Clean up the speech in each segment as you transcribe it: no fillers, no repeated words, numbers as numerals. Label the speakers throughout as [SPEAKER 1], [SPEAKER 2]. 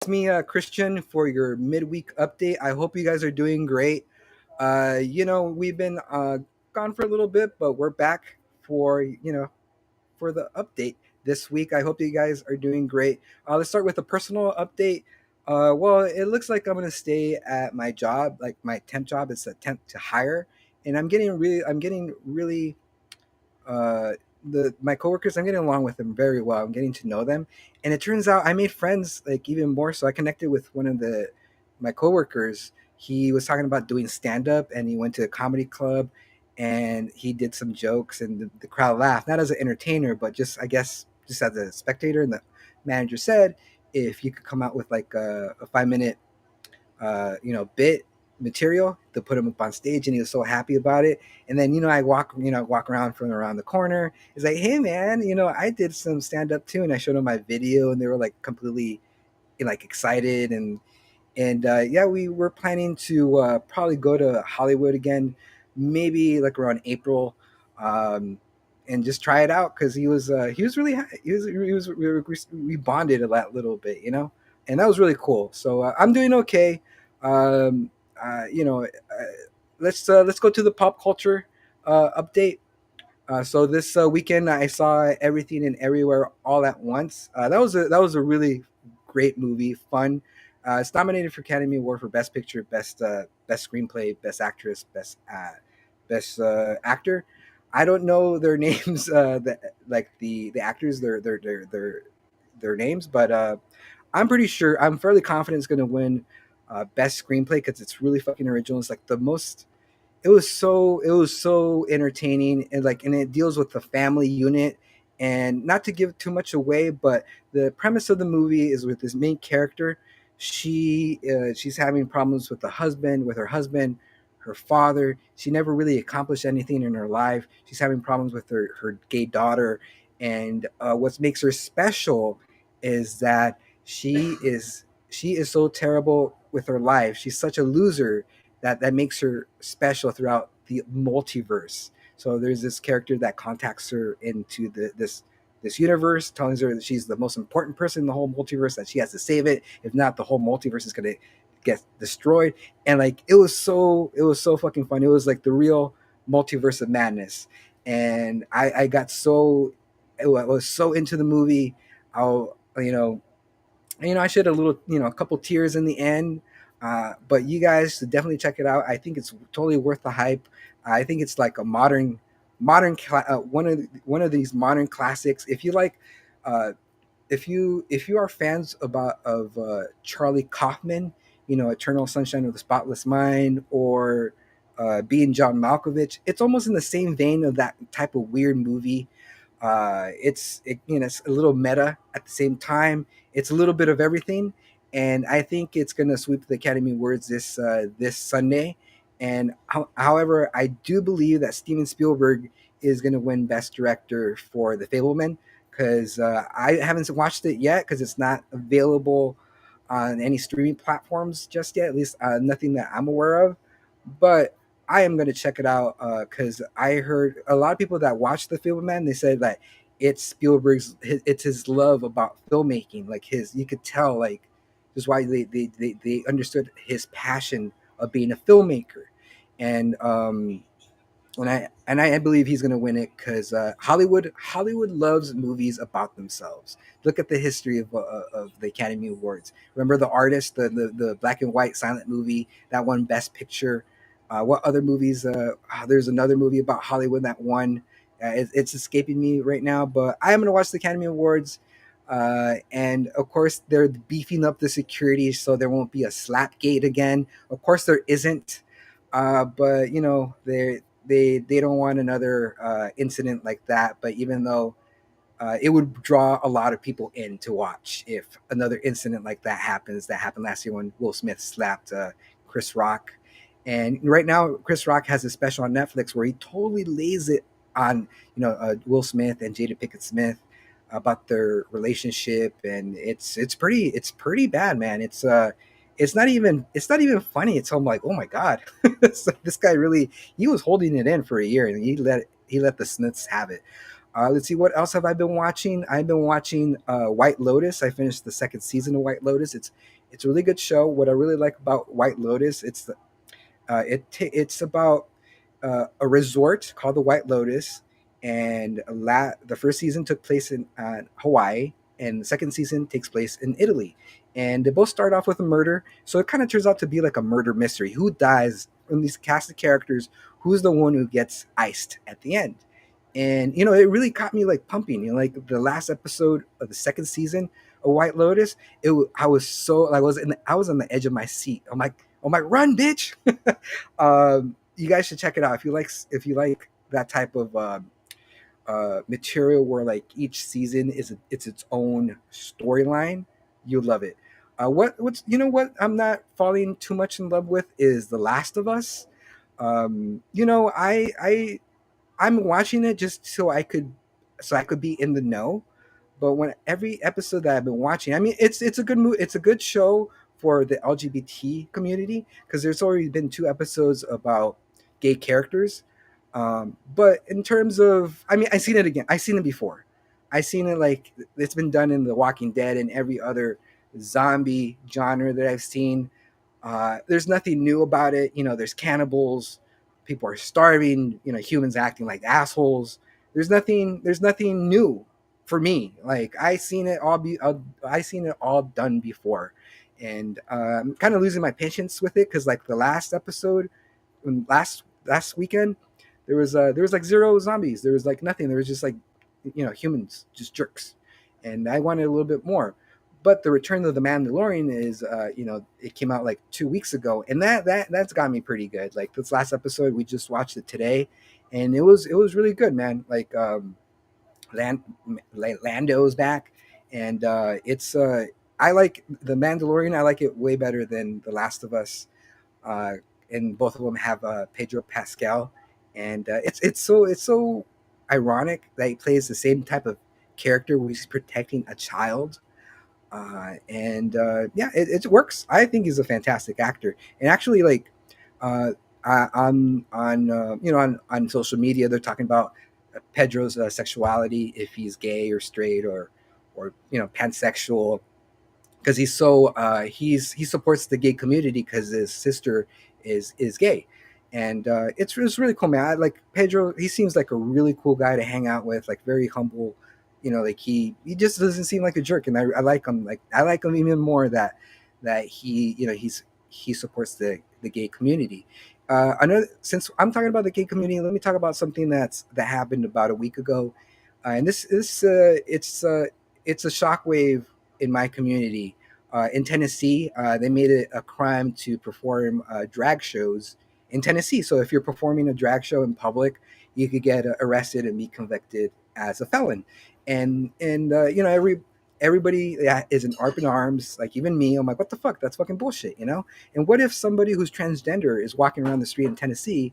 [SPEAKER 1] It's me, Christian, for your midweek update. I hope you guys are doing great. We've been gone for a little bit, but we're back for for the update this week. I hope you guys are doing great. Let's start with a personal update. Well, it looks like I'm gonna stay at my job, like my temp job. It's a temp to hire, and I'm getting really uh, the my coworkers. I'm getting along with them very well. I'm getting to know them, and it turns out I made friends like even more. So I connected with one of the my coworkers. He was talking about doing stand up, and he went to a comedy club, and he did some jokes, and the crowd laughed. Not as an entertainer, but just I guess just as a spectator. And the manager said, if you could come out with like a 5 minute bit material to put him up on stage, and he was so happy about it. And then I walk around from around the corner. It's like, hey man, I did some stand up too, and I showed him my video, and they were like completely like excited. And yeah, we were planning to probably go to Hollywood again, maybe like around April. And just try it out because he was really we bonded a little bit, and that was really cool. So I'm doing okay. Um, let's go to the pop culture update. So this weekend I saw Everything and Everywhere All at Once. That was a really great movie, fun. It's nominated for Academy Award for Best Picture, Best Screenplay, Best Actress, Best Actor. I don't know their names, like the actors, their names, but I'm pretty sure, I'm fairly confident it's going to win Best Screenplay because it's really fucking original. It's like the most it was so entertaining, and it deals with the family unit. And not to give too much away, but the premise of the movie is with this main character. She's having problems with her husband, her father. She never really accomplished anything in her life. She's having problems with her gay daughter. And what makes her special is that she is so terrible with her life. She's such a loser that makes her special throughout the multiverse. So there's this character that contacts her into this universe, telling her that she's the most important person in the whole multiverse, that she has to save it. If not, the whole multiverse is gonna get destroyed. And like it was so fucking fun. It was like the real multiverse of madness. And I got I was so into the movie. I'll I shed a couple tears in the end. But you guys should definitely check it out. I think it's totally worth the hype. I think it's like a one of these modern classics. If you like, uh, if you are fans of Charlie Kaufman, Eternal Sunshine of the Spotless Mind, or Being John Malkovich, it's almost in the same vein of that type of weird movie. It's a little meta at the same time. It's a little bit of everything, and I think it's gonna sweep the Academy Awards this Sunday. And however, I do believe that Steven Spielberg is gonna win Best Director for The Fableman, because I haven't watched it yet because it's not available on any streaming platforms just yet. At least nothing that I'm aware of. But I am going to check it out because I heard a lot of people that watched the film, man. They said that it's his love about filmmaking. Like you could tell, like, just why they understood his passion of being a filmmaker. And and I and I believe he's going to win it because Hollywood loves movies about themselves. Look at the history of the Academy Awards. Remember The Artist, the black and white silent movie that won Best Picture. What other movies? There's another movie about Hollywood that won. It's escaping me right now, but I am going to watch the Academy Awards. And of course, they're beefing up the security so there won't be a slapgate again. Of course, there isn't. But they don't want another incident like that. But even though it would draw a lot of people in to watch if another incident like that happens, that happened last year when Will Smith slapped Chris Rock. And right now, Chris Rock has a special on Netflix where he totally lays it on Will Smith and Jada Pickett Smith about their relationship. And it's pretty bad, man. It's not even funny. It's I'm like, oh my god, so this guy really, he was holding it in for a year, and he let the Smiths have it. Let's see, what else have I been watching? I've been watching White Lotus. I finished the second season of White Lotus. It's a really good show. What I really like about White Lotus, it's about a resort called the White Lotus, and the first season took place in Hawaii, and the second season takes place in Italy. And they both start off with a murder, so it kind of turns out to be like a murder mystery. Who dies in these cast of characters? Who's the one who gets iced at the end? And it really caught me like pumping. Like the last episode of the second season of White Lotus, I was so like I was on the edge of my seat. I'm like, run, bitch! You guys should check it out if you like that type of material where like each season it's its own storyline. You'll love it. What's what I'm not falling too much in love with is The Last of Us. I'm watching it just so I could be in the know. But when every episode that I've been watching, I mean, it's a good show for the LGBT community because there's already been two episodes about gay characters. But in terms of, I mean, I seen it again. I seen it before. I seen it like it's been done in The Walking Dead and every other zombie genre that I've seen. There's nothing new about it. There's cannibals, people are starving. Humans acting like assholes. There's nothing new for me. Like I seen it all done before, and I'm kind of losing my patience with it because like the last episode, last weekend, there was like zero zombies. There was like nothing. There was just like humans, just jerks, and I wanted a little bit more. But the Return of the Mandalorian is, it came out like 2 weeks ago, and that's got me pretty good. Like this last episode, we just watched it today, and it was really good, man. Like Land, Lando's back, and I like the Mandalorian. I like it way better than The Last of Us, uh, and both of them have Pedro Pascal, and it's so ironic that he plays the same type of character where he's protecting a child, and yeah, it works. I think he's a fantastic actor, and actually, like on social media, they're talking about Pedro's sexuality, if he's gay or straight or pansexual, because he supports the gay community because his sister is gay, and it's really cool, man. I like Pedro. He seems like a really cool guy to hang out with, like very humble. Like he just doesn't seem like a jerk, and I like him. Like I like him even more that he supports the gay community. Another Since I'm talking about the gay community, let me talk about something that happened about a week ago, and this it's a shockwave in my community. In Tennessee, they made it a crime to perform drag shows in Tennessee. So if you're performing a drag show in public, you could get arrested and be convicted as a felon. And everybody is in up in arms. Like even me, I'm like, what the fuck? That's fucking bullshit. And what if somebody who's transgender is walking around the street in Tennessee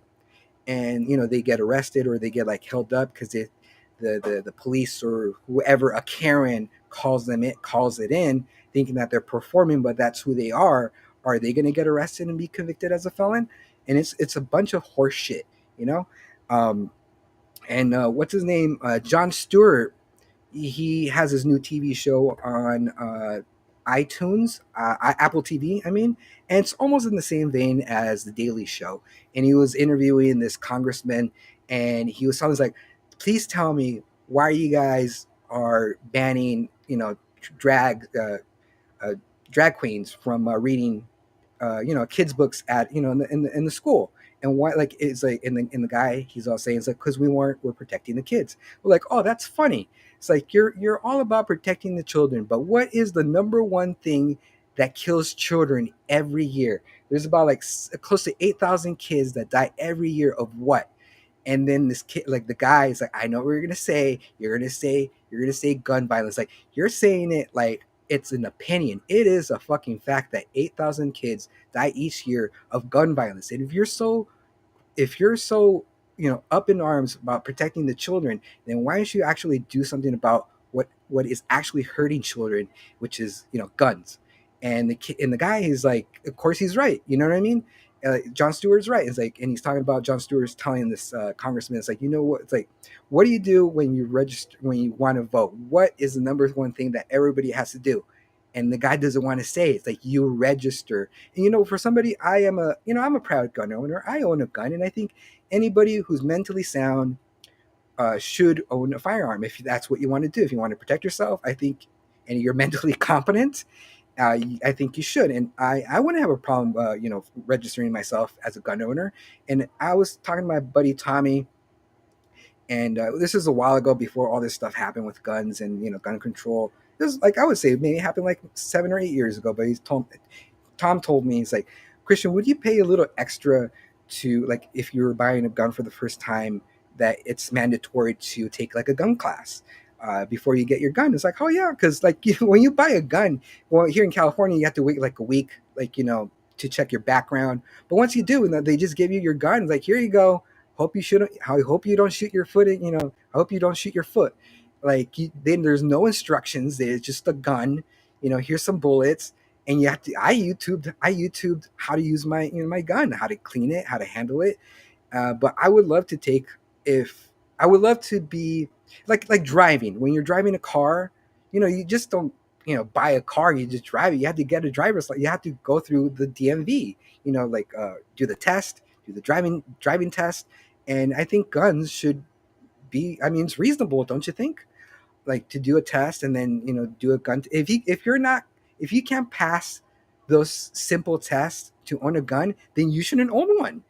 [SPEAKER 1] and they get arrested or they get like held up because the police or whoever, a Karen, calls it in thinking that they're performing, but that's who they are they going to get arrested and be convicted as a felon? And it's a bunch of horse shit, you know um and what's his name, Jon Stewart. He has his new TV show on iTunes, Apple TV, I mean, and it's almost in the same vein as The Daily Show. And he was interviewing this congressman, and he was telling us like, please tell me why you guys are banning, drag drag queens from reading kids books at in the school. And why, like, it's like in the guy, he's all saying it's like, because we're protecting the kids. We're like, oh, that's funny. It's like you're all about protecting the children, but what is the number one thing that kills children every year? There's about like close to 8,000 kids that die every year of what? And then this kid, like the guy, is like, I know what you're gonna say. You're gonna say gun violence. Like you're saying it like it's an opinion. It is a fucking fact that 8,000 kids die each year of gun violence. And if you're so up in arms about protecting the children, then why don't you actually do something about what is actually hurting children, which is guns? And the guy is like, of course he's right. You know what I mean? John Stewart's right. It's like, and he's talking about John Stewart's telling this congressman, it's like, you know what? It's like, what do you do when you register, when you want to vote? What is the number one thing that everybody has to do? And the guy doesn't want to say. It's like, you register. And for somebody, I'm a proud gun owner. I own a gun, and I think anybody who's mentally sound should own a firearm if that's what you want to do. If you want to protect yourself, I think, and you're mentally competent, I think you should. And I wouldn't have a problem, registering myself as a gun owner. And I was talking to my buddy Tommy, and this is a while ago before all this stuff happened with guns and gun control. This is like, I would say maybe happened like 7 or 8 years ago. But Tom told me, he's like, Christian, would you pay a little extra to, like, if you were buying a gun for the first time, that it's mandatory to take like a gun class before you get your gun? It's like, oh yeah, because like when you buy a gun, well, here in California, you have to wait like a week, like to check your background. But once you do, and they just give you your gun, it's like, here you go. Hope you shouldn't. I hope you don't shoot your foot. I hope you don't shoot your foot. Like then there's no instructions. There's just a gun. Here's some bullets, and you have to. I YouTubed how to use my gun, how to clean it, how to handle it. But I would love to take if I would love to be like driving. When you're driving a car, you just don't buy a car and you just drive it. You have to get a driver's license. You have to go through the DMV. Like do the test, do the driving test, and I think guns should be. I mean, it's reasonable, don't you think? Like to do a test and then do a gun. If you can't pass those simple tests to own a gun, then you shouldn't own one.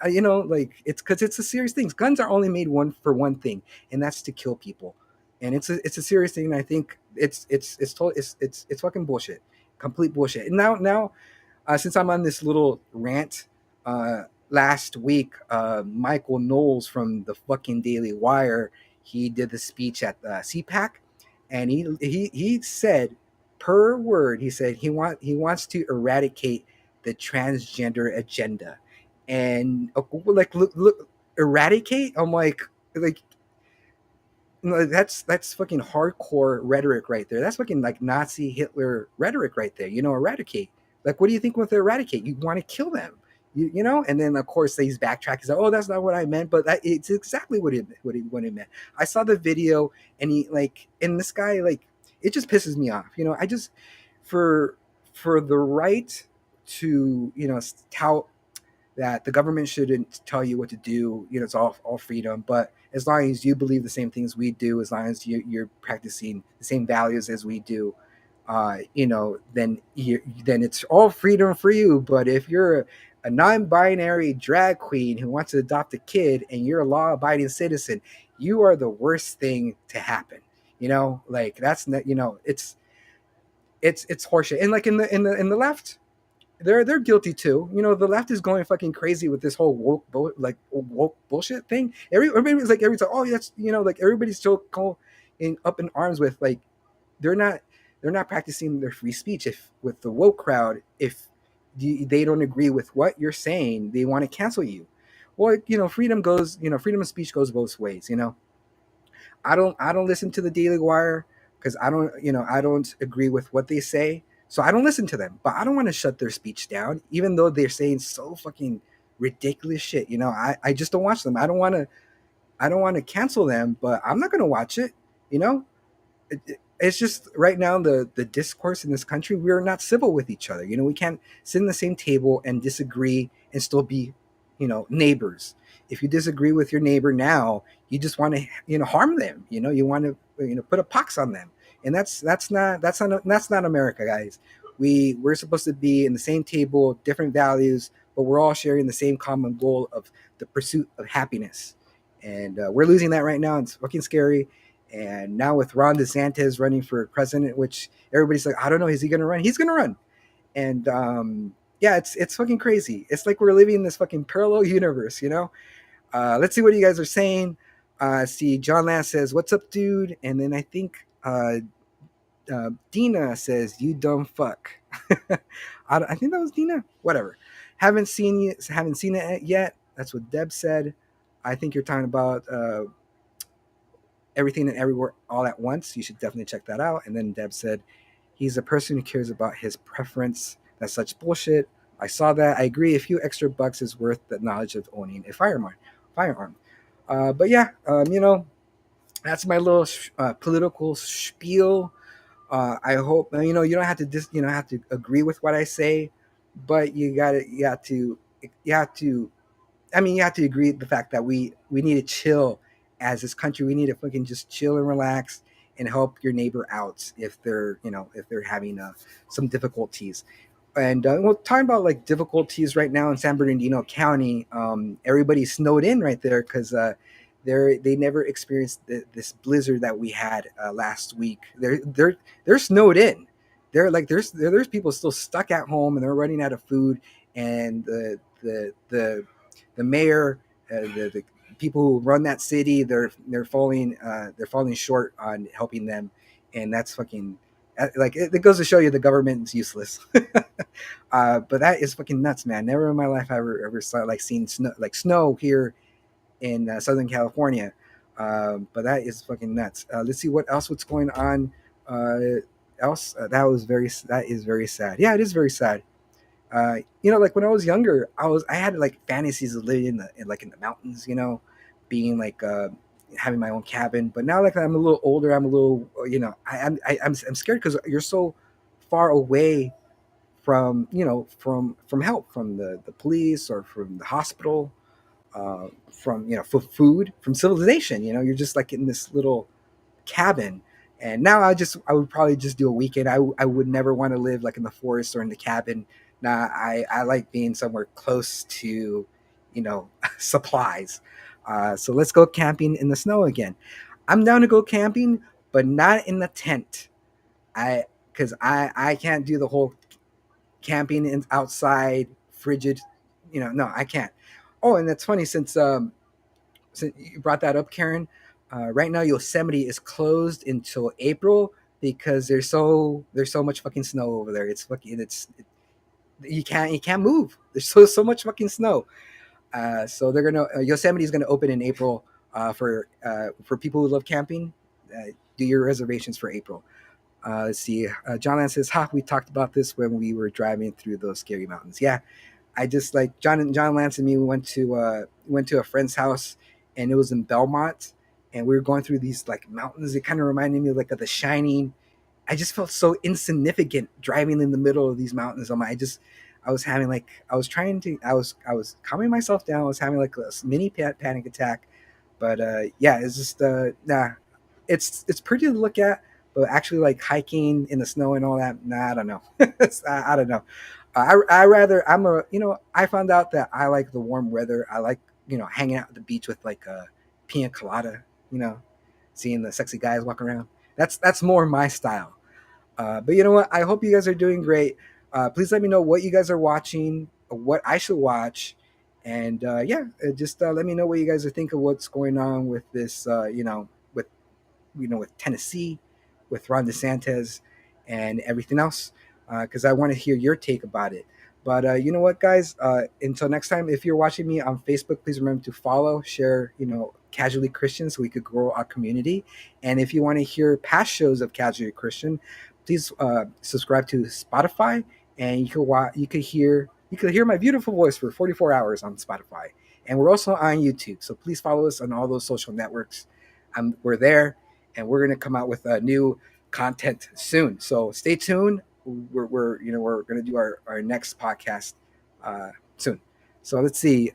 [SPEAKER 1] Like it's because it's a serious thing. Guns are only made one thing, and that's to kill people. And it's a serious thing. And I think it's fucking bullshit, complete bullshit. And now since I'm on this little rant, last week, Michael Knowles from the fucking Daily Wire, he did the speech at the CPAC, and he said, per word, he said he wants to eradicate the transgender agenda, and like look, eradicate. I'm like that's fucking hardcore rhetoric right there. That's fucking like Nazi Hitler rhetoric right there. Eradicate. Like, what do you think with eradicate? You want to kill them, And then of course he's backtracking. He's like, oh, that's not what I meant, but it's exactly what it meant. I saw the video, and and this guy, like, it just pisses me off. I just for the right to tout that the government shouldn't tell you what to do. It's all freedom. But as long as you believe the same things we do, as long as you're practicing the same values as we do, then it's all freedom for you. But if you're a non-binary drag queen who wants to adopt a kid and you're a law-abiding citizen, you are the worst thing to happen. Like that's not. It's horseshit. And like in the left, they're guilty too. The left is going fucking crazy with this whole woke bullshit thing. Everybody's like every time, oh, that's like everybody's so up in arms with, like, they're not practicing their free speech. If with the woke crowd, if they don't agree with what you're saying, they want to cancel you. Well, freedom of speech goes both ways. I don't listen to the Daily Wire because I don't agree with what they say. So I don't listen to them. But I don't want to shut their speech down, even though they're saying so fucking ridiculous shit. I just don't watch them. I don't want to cancel them, but I'm not gonna watch it. You know, it's just right now the discourse in this country, we're not civil with each other. We can't sit in the same table and disagree and still be neighbors. If you disagree with your neighbor now, you just want to harm them. You want to put a pox on them. And that's not America, guys. We're supposed to be in the same table, different values, but we're all sharing the same common goal of the pursuit of happiness. And we're losing that right now. It's fucking scary. And now with Ron DeSantis running for president, which everybody's like, I don't know, is he going to run? He's going to run. And yeah, it's fucking crazy. It's like we're living in this fucking parallel universe. Let's see what you guys are saying. See, John Lance says, "What's up, dude?" And then I think Dina says, "You dumb fuck." I think that was Dina. Whatever. Haven't seen it yet. That's what Deb said. I think you're talking about Everything and Everywhere All at Once. You should definitely check that out. And then Deb said, "He's a person who cares about his preference. That's such bullshit. I saw that. I agree. A few extra bucks is worth the knowledge of owning a firearm. Firearm. But yeah, that's my little political spiel. I hope you don't have to have to agree with what I say, but you have to I mean, you have to agree with the fact that we need to chill as this country. We need to fucking just chill and relax and help your neighbor out if they're if they're having some difficulties. And well, talking about like difficulties right now in San Bernardino County, everybody's snowed in right there because they never experienced this blizzard that we had last week. They're snowed in. They're like there's people still stuck at home and they're running out of food, and the mayor, the people who run that city, they're falling short on helping them, and that's fucking like it goes to show you the government is useless. But that is fucking nuts, man. Never in my life I ever saw like seen snow here in Southern California. But that is fucking nuts. Let's see what's going on. Else that is very sad. Yeah, it is very sad. Like when I was younger, I had like fantasies of living in the mountains, being like having my own cabin. But now, like I'm a little older, I'm a little, I'm scared because you're so far away from from help from the police or from the hospital, from for food, from civilization. You're just like in this little cabin. And now I would probably just do a weekend. I would never want to live like in the forest or in the cabin. Nah, I like being somewhere close to, supplies. So let's go camping in the snow again. I'm down to go camping, but not in the tent. I Because I can't do the whole camping in outside frigid. No, I can't. Oh, and that's funny since you brought that up, Karen. Right now, Yosemite is closed until April because there's so much fucking snow over there. You can't move. There's so much fucking snow. So they're gonna Yosemite is gonna open in April for people who love camping. Do your reservations for April. Let's see. John Lance says, "Ha, we talked about this when we were driving through those scary mountains." Yeah, I just like John Lance and me. We went to a friend's house, and it was in Belmont, and we were going through these like mountains. It kind of reminded me of like of The Shining. I just felt so insignificant driving in the middle of these mountains. I was having like I was trying to I was calming myself down. I was having like a mini panic attack, but yeah, it's just nah. It's pretty to look at, but actually like hiking in the snow and all that, nah, I don't know. I don't know. I rather I found out that I like the warm weather. I like hanging out at the beach with like a pina colada. You know, seeing the sexy guys walk around. That's more my style. But you know what? I hope you guys are doing great. Please let me know what you guys are watching, what I should watch, and just let me know what you guys are thinking of what's going on with this. With with Tennessee, with Ron DeSantis, and everything else, because I want to hear your take about it. But you know what, guys? Until next time, if you're watching me on Facebook, please remember to follow, share, Casually Christian, so we could grow our community. And if you want to hear past shows of Casually Christian, please subscribe to Spotify, and you could hear my beautiful voice for 44 hours on Spotify. And we're also on YouTube, so please follow us on all those social networks. We're there, and we're going to come out with new content soon. So stay tuned. We're going to do our next podcast soon. So let's see.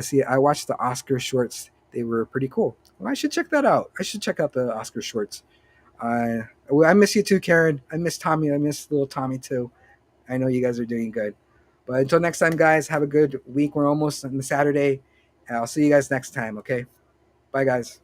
[SPEAKER 1] See, I watched the Oscar shorts. They were pretty cool. Well, I should check that out. I should check out the Oscar shorts. Well, I miss you too, Karen. I miss Tommy. I miss little Tommy too. I know you guys are doing good. But until next time, guys, have a good week. We're almost on the Saturday. And I'll see you guys next time. Okay. Bye, guys.